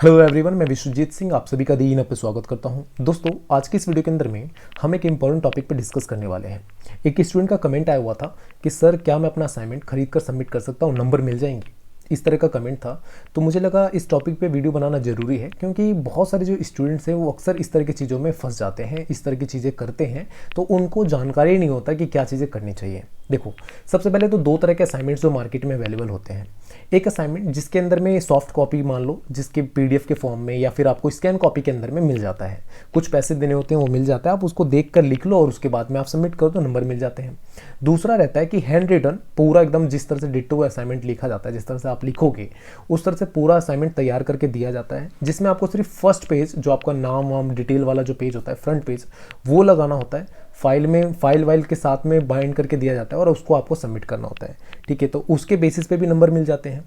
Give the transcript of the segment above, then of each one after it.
Hello everyone, मैं विश्वजीत सिंह आप सभी का दी इन पे स्वागत करता हूं। दोस्तों, आज की इस वीडियो के अंदर में हम एक इंपॉर्टेंट टॉपिक पे डिस्कस करने वाले हैं। एक स्टूडेंट का कमेंट आया हुआ था कि सर क्या मैं अपना असाइनमेंट खरीद कर सबमिट कर सकता हूं, नंबर मिल जाएंगे, इस तरह का कमेंट था। तो मुझे लगा इस टॉपिक पे वीडियो बनाना ज़रूरी है, क्योंकि बहुत सारे जो स्टूडेंट्स हैं वो अक्सर इस तरह की चीज़ों में फंस जाते हैं, इस तरह की चीज़ें करते हैं, तो उनको जानकारी नहीं होता कि क्या चीज़ें करनी चाहिए। देखो, सबसे पहले तो दो तरह के असाइनमेंट्स जो मार्केट में अवेलेबल होते हैं। एक असाइनमेंट जिसके अंदर में सॉफ्ट कॉपी मान लो, जिसके पीडीएफ के फॉर्म में या फिर आपको स्कैन कॉपी के अंदर में मिल जाता है, कुछ पैसे देने होते हैं वो मिल जाता है, आप उसको देख कर लिख लो और उसके बाद में आप सबमिट करो तो नंबर मिल जाते हैं। दूसरा रहता है कि हैंड रिटन पूरा एकदम जिस तरह से डिट्टो असाइनमेंट लिखा जाता है, जिस तरह से आप लिखोगे उस तरह से पूरा असाइनमेंट तैयार करके दिया जाता है, जिसमें आपको सिर्फ फर्स्ट पेज जो आपका नाम वाम डिटेल वाला जो पेज होता है, फ्रंट पेज, वो लगाना होता है। फाइल वाइल के साथ में बाइंड करके दिया जाता है और उसको आपको सबमिट करना होता है। ठीक है, तो उसके बेसिस पे भी नंबर मिल जाते हैं।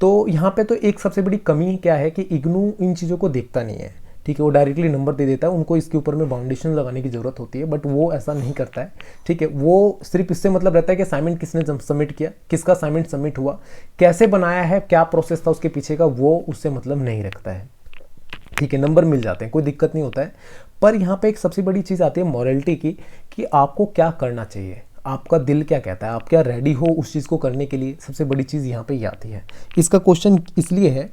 तो यहाँ पे तो एक सबसे बड़ी कमी क्या है कि इग्नू इन चीज़ों को देखता नहीं है। ठीक है, वो डायरेक्टली नंबर दे देता है, उनको इसके ऊपर में बाउंडेशन लगाने की ज़रूरत होती है, बट वो ऐसा नहीं करता है। ठीक है, वो सिर्फ इससे मतलब रहता है कि असाइनमेंट किसने सबमिट किया, किसका असाइनमेंट सबमिट हुआ, कैसे बनाया है, क्या प्रोसेस था उसके पीछे का, वो उससे मतलब नहीं रखता है। ठीक है, नंबर मिल जाते हैं, कोई दिक्कत नहीं होता है। पर यहाँ पे एक सबसे बड़ी चीज़ आती है मॉरलिटी की, कि आपको क्या करना चाहिए, आपका दिल क्या कहता है, आप क्या रेडी हो उस चीज़ को करने के लिए। सबसे बड़ी चीज़ यहाँ पे ये आती है। इसका क्वेश्चन इसलिए है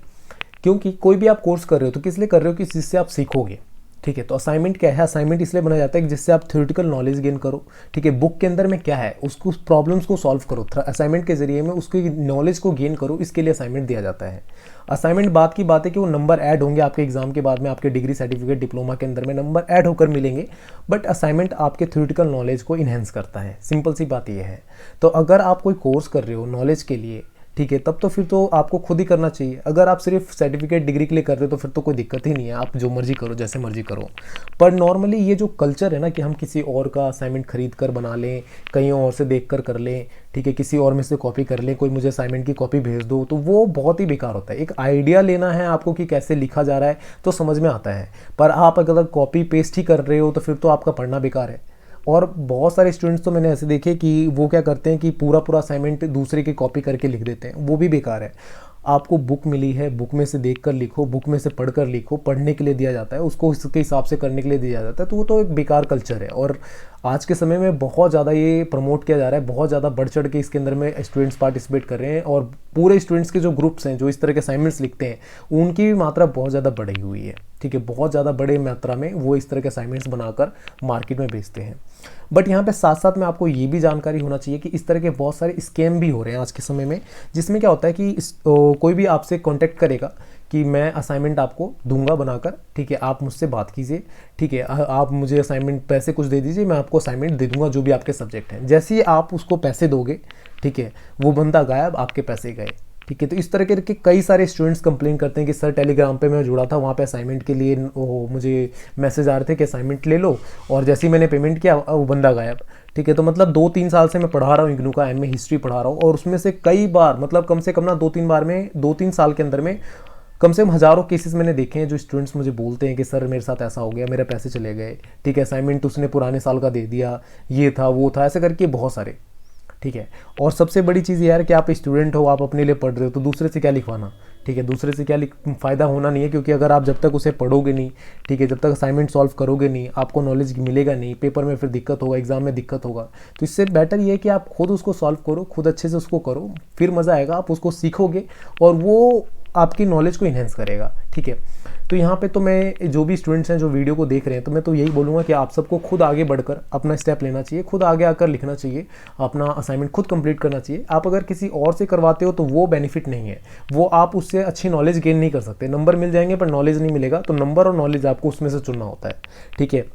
क्योंकि कोई भी आप कोर्स कर रहे हो तो किस लिए कर रहे हो कि जिससे आप सीखोगे। ठीक है, तो असाइनमेंट क्या है, असाइनमेंट इसलिए बनाया जाता है कि जिससे आप थ्योरेटिकल नॉलेज गेन करो। ठीक है, बुक के अंदर में क्या है उसको, प्रॉब्लम्स को सॉल्व करो, असाइनमेंट के जरिए में उसकी नॉलेज को गेन करो, इसके लिए असाइनमेंट दिया जाता है। असाइनमेंट बात की बात है कि वो नंबर ऐड होंगे आपके एग्जाम के बाद में, आपके डिग्री सर्टिफिकेट डिप्लोमा के अंदर में नंबर ऐड होकर मिलेंगे, बट असाइनमेंट आपके थ्योरेटिकल नॉलेज को इन्हेंस करता है। सिंपल सी बात ये है। तो अगर आप कोई कोर्स कर रहे हो नॉलेज के लिए, ठीक है, तब तो फिर तो आपको खुद ही करना चाहिए। अगर आप सिर्फ सर्टिफिकेट डिग्री के लिए कर रहे हो तो फिर तो कोई दिक्कत ही नहीं है, आप जो मर्जी करो, जैसे मर्जी करो। पर नॉर्मली ये जो कल्चर है ना कि हम किसी और का असाइनमेंट खरीद कर बना लें, कहीं और से देख कर लें, ठीक है, किसी और में से कॉपी कर लें, कोई मुझे असाइनमेंट की कॉपी भेज दो, तो वो बहुत ही बेकार होता है। एक आइडिया लेना है आपको कि कैसे लिखा जा रहा है तो समझ में आता है, पर आप अगर कॉपी पेस्ट ही कर रहे हो तो फिर तो आपका पढ़ना बेकार है। और बहुत सारे स्टूडेंट्स तो मैंने ऐसे देखे कि वो क्या करते हैं कि पूरा पूरा असाइनमेंट दूसरे की कॉपी करके लिख देते हैं, वो भी बेकार है। आपको बुक मिली है, बुक में से देखकर लिखो, बुक में से पढ़कर लिखो, पढ़ने के लिए दिया जाता है, उसको इसके हिसाब से करने के लिए दिया जाता है, तो वो तो एक बेकार कल्चर है। और आज के समय में बहुत ज़्यादा ये प्रमोट किया जा रहा है, बहुत ज़्यादा बढ़ चढ़ के इसके अंदर में स्टूडेंट्स पार्टिसिपेट कर रहे हैं, और पूरे स्टूडेंट्स के जो ग्रुप्स हैं जो इस तरह के असाइनमेंट्स लिखते हैं उनकी भी मात्रा बहुत ज़्यादा बढ़ी हुई है। ठीक है, बहुत ज़्यादा बड़े मात्रा में वो इस तरह के असाइनमेंट्स बनाकर मार्केट में बेचते हैं। बट यहाँ पे साथ साथ में आपको ये भी जानकारी होना चाहिए कि इस तरह के बहुत सारे स्कैम भी हो रहे हैं आज के समय में, जिसमें क्या होता है कि कोई भी आपसे कांटेक्ट करेगा कि मैं असाइनमेंट आपको दूंगा बनाकर, ठीक है, आप मुझसे बात कीजिए, ठीक है, आप मुझे असाइनमेंट पैसे कुछ दे दीजिए, मैं आपको असाइनमेंट दे दूंगा जो भी आपके सब्जेक्ट हैं। जैसे ही आप उसको पैसे दोगे, ठीक है, वो बंदा गायब, आपके पैसे गए। ठीक है, तो इस तरह के कई सारे स्टूडेंट्स कंप्लेन करते हैं कि सर टेलीग्राम पे मैं जुड़ा था, वहाँ पे असाइनमेंट के लिए मुझे मैसेज आ रहे थे कि असाइनमेंट ले लो, और जैसे ही मैंने पेमेंट किया वो बंदा गायब। ठीक है, तो मतलब 2-3 साल से मैं पढ़ा रहा हूँ इग्नू का, एमए हिस्ट्री पढ़ा रहा हूँ, और उसमें से कई बार मतलब कम से कम ना 2-3 बार में 2-3 साल के अंदर में कम से कम हज़ारों केसेस मैंने देखे हैं जो स्टूडेंट्स मुझे बोलते हैं कि सर मेरे साथ ऐसा हो गया, मेरे पैसे चले गए। ठीक है, असाइनमेंट उसने पुराने साल का दे दिया, ये था वो था, ऐसे करके बहुत सारे। ठीक है, और सबसे बड़ी चीज़ ये है कि आप स्टूडेंट हो, आप अपने लिए पढ़ रहे हो, तो दूसरे से क्या लिखवाना। ठीक है, दूसरे से क्या फ़ायदा होना नहीं है, क्योंकि अगर आप जब तक उसे पढ़ोगे नहीं, ठीक है, जब तक असाइनमेंट सॉल्व करोगे नहीं, आपको नॉलेज मिलेगा नहीं, पेपर में फिर दिक्कत होगा, एग्जाम में दिक्कत होगा। तो इससे बेटर ये है कि आप खुद उसको सॉल्व करो, खुद अच्छे से उसको करो, फिर मज़ा आएगा, आप उसको सीखोगे और वो आपकी नॉलेज को इन्हेंस करेगा। ठीक है, तो यहाँ पे तो मैं जो भी स्टूडेंट्स हैं जो वीडियो को देख रहे हैं, तो मैं तो यही बोलूँगा कि आप सबको खुद आगे बढ़कर अपना स्टेप लेना चाहिए, खुद आगे आकर लिखना चाहिए, अपना असाइनमेंट खुद कंप्लीट करना चाहिए। आप अगर किसी और से करवाते हो तो वो बेनिफिट नहीं है, वो आप उससे अच्छी नॉलेज गेन नहीं कर सकते। नंबर मिल जाएंगे पर नॉलेज नहीं मिलेगा, तो नंबर और नॉलेज आपको उसमें से चुनना होता है। ठीक है,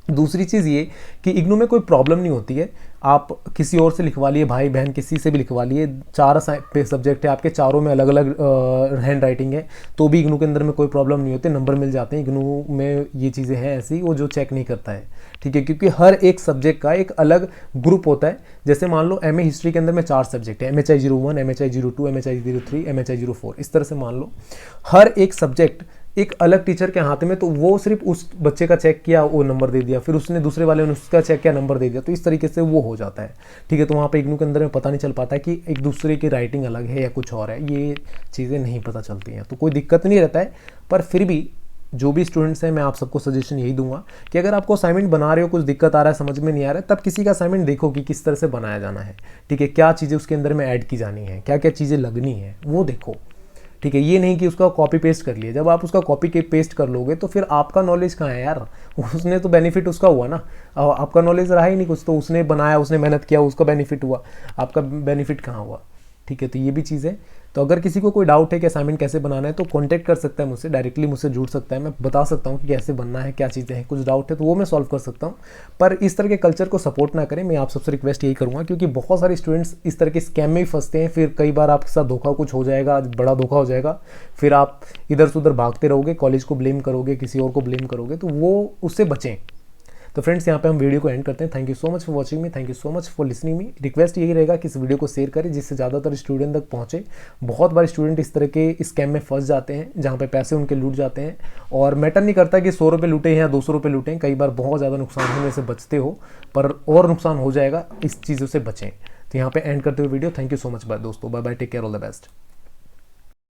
दूसरी चीज़ ये कि इग्नू में कोई प्रॉब्लम नहीं होती है, आप किसी और से लिखवा लिए, भाई बहन किसी से भी लिखवा लिए, 4 सब्जेक्ट है आपके, चारों में अलग अलग हैंड राइटिंग है, तो भी इग्नू के अंदर में कोई प्रॉब्लम नहीं होती, नंबर मिल जाते हैं। इग्नू में ये चीज़ें हैं ऐसी, वो जो चेक नहीं करता है। ठीक है, क्योंकि हर एक सब्जेक्ट का एक अलग ग्रुप होता है। जैसे मान लो एमए हिस्ट्री के अंदर में 4 सब्जेक्ट है, MHI 01, MHI 02, MHI 03, MHI 04, इस तरह से मान लो हर एक सब्जेक्ट एक अलग टीचर के हाथ में, तो वो सिर्फ उस बच्चे का चेक किया, वो नंबर दे दिया, फिर उसने दूसरे वाले ने उसका चेक किया, नंबर दे दिया, तो इस तरीके से वो हो जाता है। ठीक है, तो वहाँ पे इग्नू के अंदर में पता नहीं चल पाता है कि एक दूसरे की राइटिंग अलग है या कुछ और है, ये चीज़ें नहीं पता चलती हैं, तो कोई दिक्कत नहीं रहता है। पर फिर भी जो भी स्टूडेंट्स हैं, मैं आप सबको सजेशन यही दूंगा कि अगर आपको असाइनमेंट बना रहे हो, कुछ दिक्कत आ रहा है, समझ में नहीं आ रहा है, तब किसी का असाइनमेंट देखो कि किस तरह से बनाया जाना है। ठीक है, क्या चीज़ें उसके अंदर में ऐड की जानी है, क्या क्या चीज़ें लगनी है, वो देखो। ठीक है, ये नहीं कि उसका कॉपी पेस्ट कर लिया। जब आप उसका कॉपी के पेस्ट कर लोगे तो फिर आपका नॉलेज कहाँ है यार, उसने तो बेनिफिट उसका हुआ ना, आपका नॉलेज रहा ही नहीं कुछ, तो उसने बनाया, उसने मेहनत किया, उसका बेनिफिट हुआ, आपका बेनिफिट कहाँ हुआ। ठीक है, तो ये भी चीज़ है। तो अगर किसी को कोई डाउट है कि असाइनमेंट कैसे बनाना है, तो कांटेक्ट कर सकता है मुझसे, डायरेक्टली मुझसे जुड़ सकता है, मैं बता सकता हूँ कि कैसे बनना है, क्या चीज़ें हैं। कुछ डाउट है तो वो मैं सॉल्व कर सकता हूँ, पर इस तरह के कल्चर को सपोर्ट ना करें, मैं आप सबसे रिक्वेस्ट यही करूँगा, क्योंकि बहुत सारे स्टूडेंट्स इस तरह के स्कैम में ही फंसते हैं। फिर कई बार आपके साथ धोखा कुछ हो जाएगा, बड़ा धोखा हो जाएगा, फिर आप इधर से उधर भागते रहोगे, कॉलेज को ब्लेम करोगे, किसी और को ब्लेम करोगे, तो वो उससे बचें। तो फ्रेंड्स, यहाँ पे हम वीडियो को एंड करते हैं। Thank you so much for watching me, thank you so much for listening me. Request यही रहेगा कि इस वीडियो को शेयर करें, जिससे ज़्यादातर स्टूडेंट तक पहुँचे। बहुत बार स्टूडेंट इस तरह के स्कैम में फंस जाते हैं, जहाँ पे पैसे उनके लूट जाते हैं, और मैटर नहीं करता कि 100 रुपये लूटे या 200 रुपये लूटें, कई बार बहुत ज़्यादा नुकसान होने से बचते हो, पर और नुकसान हो जाएगा, इस चीज़ों से बचें। तो यहाँ पे एंड करते हुए video, thank you so much दोस्तों, bye bye, take care, all the best.